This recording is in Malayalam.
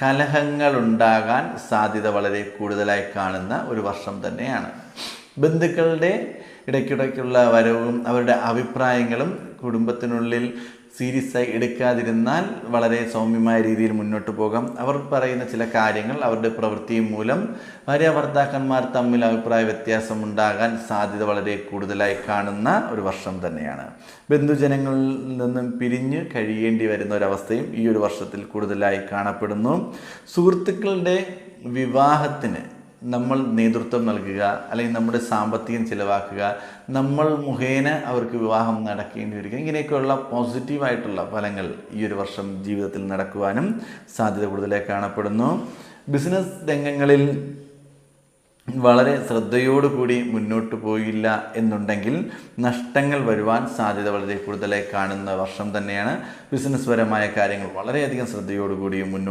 കലഹങ്ങൾ ഉണ്ടാകാൻ സാധ്യത വളരെ കൂടുതലായി കാണുന്ന ഒരു വർഷം തന്നെയാണ്. ബന്ധുക്കളുടെ ഇടയ്ക്കിടയ്ക്കുള്ള വരവും അവരുടെ അഭിപ്രായങ്ങളും കുടുംബത്തിനുള്ളിൽ സീരിയസ് ആയി എടുക്കാതിരുന്നാൽ വളരെ സൗമ്യമായ രീതിയിൽ മുന്നോട്ട് പോകാം. അവർ പറയുന്ന ചില കാര്യങ്ങൾ അവരുടെ പ്രവൃത്തിയും മൂലം ഭാര്യ ഭർത്താക്കന്മാർ തമ്മിൽ അഭിപ്രായ വ്യത്യാസം ഉണ്ടാകാൻ സാധ്യത വളരെ കൂടുതലായി കാണുന്ന ഒരു വർഷം തന്നെയാണ്. ബന്ധുജനങ്ങളിൽ നിന്നും പിരിഞ്ഞ് കഴിയേണ്ടി വരുന്ന ഒരവസ്ഥയും ഈ ഒരു വർഷത്തിൽ കൂടുതലായി കാണപ്പെടുന്നു. സുഹൃത്തുക്കളുടെ വിവാഹത്തിന് നമ്മൾ നേതൃത്വം നൽകുക, അല്ലെങ്കിൽ നമ്മുടെ സാമ്പത്തികം ചിലവാക്കുക, നമ്മൾ മുഖേന അവർക്ക് വിവാഹം നടക്കേണ്ടി വരിക, ഇങ്ങനെയൊക്കെയുള്ള പോസിറ്റീവായിട്ടുള്ള ഫലങ്ങൾ ഈ ഒരു വർഷം ജീവിതത്തിൽ നടക്കുവാനും സാധ്യത കൂടുതലായി കാണപ്പെടുന്നു. ബിസിനസ് രംഗങ്ങളിൽ വളരെ ശ്രദ്ധയോടുകൂടി മുന്നോട്ട് പോയില്ല എന്നുണ്ടെങ്കിൽ നഷ്ടങ്ങൾ വരുവാൻ സാധ്യത വളരെ കൂടുതലായി കാണുന്ന വർഷം തന്നെയാണ്. ബിസിനസ് പരമായ കാര്യങ്ങൾ വളരെയധികം ശ്രദ്ധയോടുകൂടി മുന്നോട്ട്